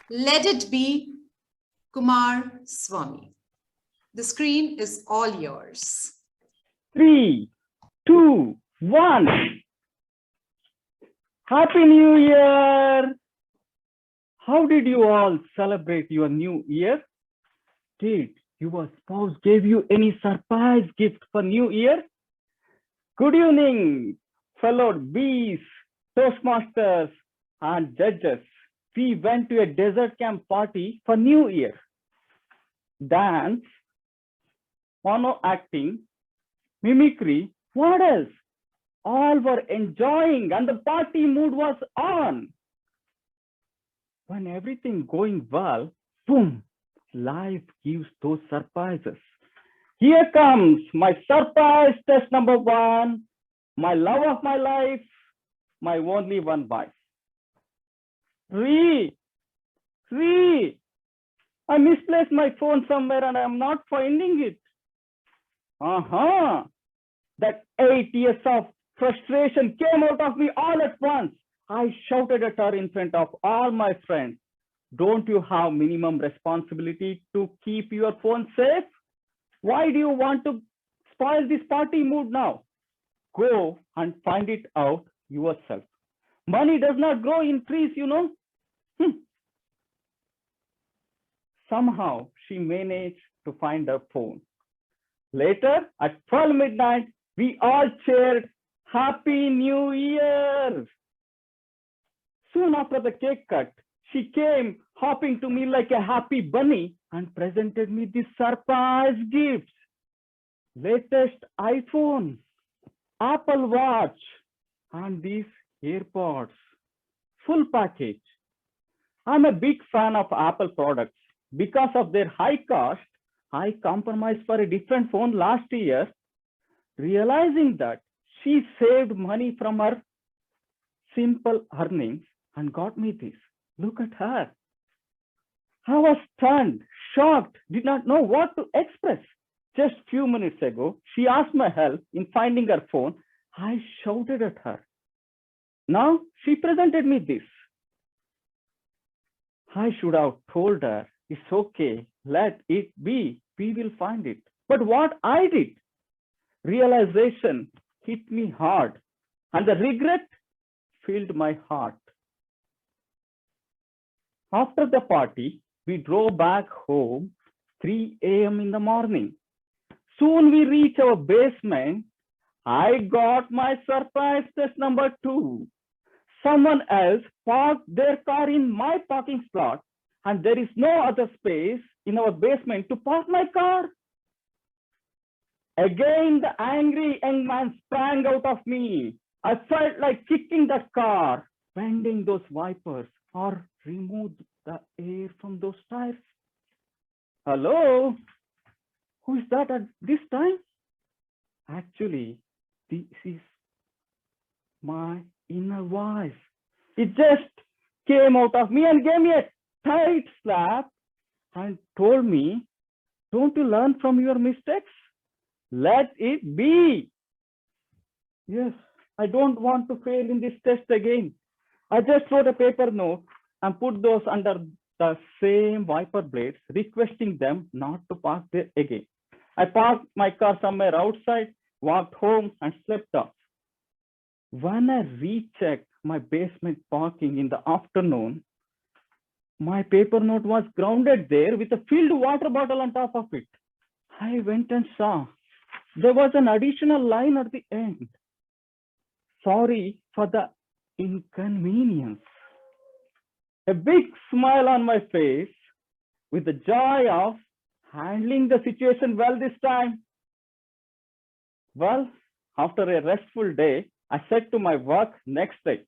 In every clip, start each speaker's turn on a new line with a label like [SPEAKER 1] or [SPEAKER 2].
[SPEAKER 1] Let it be Kumar Swami. The screen is all yours.
[SPEAKER 2] 3, 2, 1. Happy New Year! How did you all celebrate your new year? Did your spouse give you any surprise gift for New Year? Good evening, fellow bees, toastmasters, and judges. We went to a desert camp party for New Year. Dance, mono acting, mimicry, what else? All were enjoying and the party mood was on. When everything going well, boom, life gives those surprises. Here comes my surprise test number 1, my love of my life, my only one wife. Ree, I misplaced my phone somewhere and I am not finding it. That 8 years of frustration came out of me all at once. I shouted at her in front of all my friends. Don't you have minimum responsibility to keep your phone safe? Why do you want to spoil this party mood now? Go and find it out yourself. Money does not grow in trees, you know. Somehow she managed to find her phone. Later, at 12 midnight, we all cheered, Happy New Year! Soon after the cake cut, she came hopping to me like a happy bunny and presented me the surprise gifts. Latest iPhone, Apple Watch, and these AirPods. Full package. I'm a big fan of Apple products. Because of their high cost, I compromised for a different phone last year, realizing that she saved money from her simple earnings and got me this. Look at her. I was stunned, shocked, did not know what to express. Just few minutes ago, she asked my help in finding her phone. I shouted at her. Now she presented me this. I should have told her, it's okay, let it be, we will find it. But what I did, realization hit me hard and the regret filled my heart. After the party, we drove back home 3 a.m. in the morning. Soon we reach our basement. I got my surprise test number 2. Someone else parked their car in my parking slot and there is no other space in our basement to park my car. Again, the angry young man sprang out of me. I felt like kicking the car, bending those wipers, or remove the air from those tires. Hello? Who is that at this time? Actually, this is my inner voice. It just came out of me and gave me a tight slap and told me, don't you learn from your mistakes? Let it be. Yes, I don't want to fail in this test again. I just wrote a paper note and put those under the same wiper blades, requesting them not to park there again. I parked my car somewhere outside, walked home and slept off. When I rechecked my basement parking in the afternoon, my paper note was grounded there with a filled water bottle on top of it. I went and saw there was an additional line at the end. Sorry for the inconvenience. A big smile on my face with the joy of handling the situation well this time. Well, after a restful day, I said to my work next day.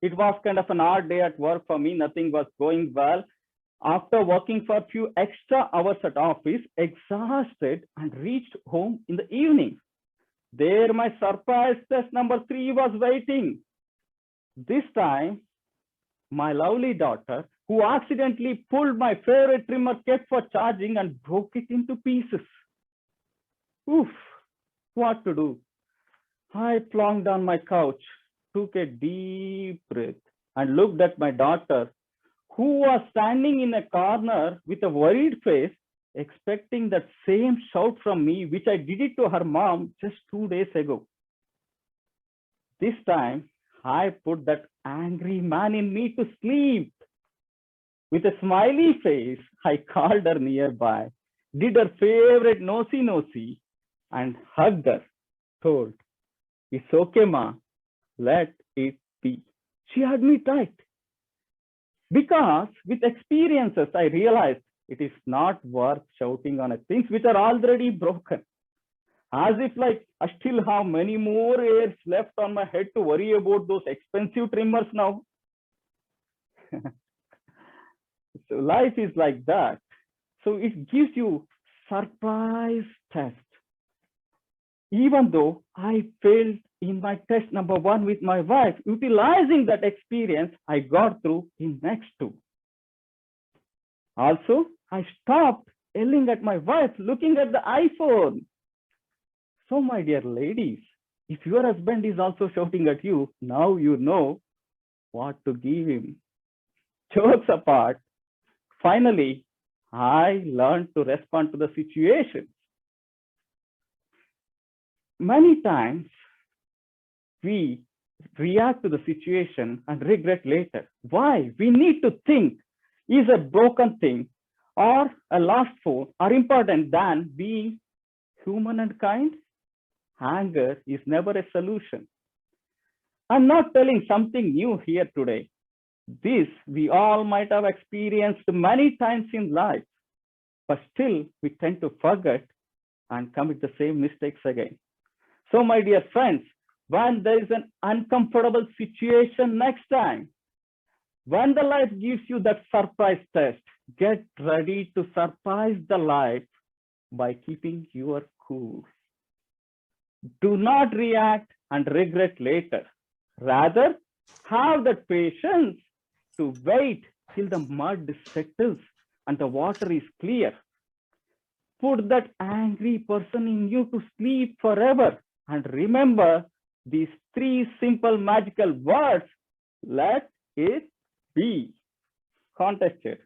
[SPEAKER 2] It was kind of an odd day at work for me. Nothing was going well. After working for a few extra hours at office, exhausted and reached home in the evening. There my surprise test number 3 was waiting. This time, my lovely daughter, who accidentally pulled my favorite trimmer kept for charging and broke it into pieces. Oof, what to do? I plonked on my couch, took a deep breath, and looked at my daughter, who was standing in a corner with a worried face, expecting that same shout from me, which I did it to her mom just 2 days ago. This time, I put that angry man in me to sleep. With a smiley face, I called her nearby, did her favorite nosy, and hugged her, told, "It's okay, ma, let it be." She hugged me tight. Because with experiences, I realized it is not worth shouting on things which are already broken. As if like I still have many more hairs left on my head to worry about those expensive trimmers now. So life is like that. So it gives you surprise test. Even though I failed in my test number 1 with my wife, utilizing that experience, I got through in next 2. Also, I stopped yelling at my wife, looking at the iPhone. So my dear ladies, if your husband is also shouting at you, now you know what to give him. Jokes apart, finally, I learned to respond to the situation. Many times, we react to the situation and regret later. Why? We need to think, is a broken thing or a lost phone are important than being human and kind? Anger is never a solution. I'm not telling something new here today. This we all might have experienced many times in life, but still we tend to forget and commit the same mistakes again. So my dear friends, when there is an uncomfortable situation next time, when the life gives you that surprise test, get ready to surprise the life by keeping your cool. Do not react and regret later. Rather, have the patience to wait till the mud settles and the water is clear. Put that angry person in you to sleep forever. And remember these 3 simple magical words. Let it be. Contested.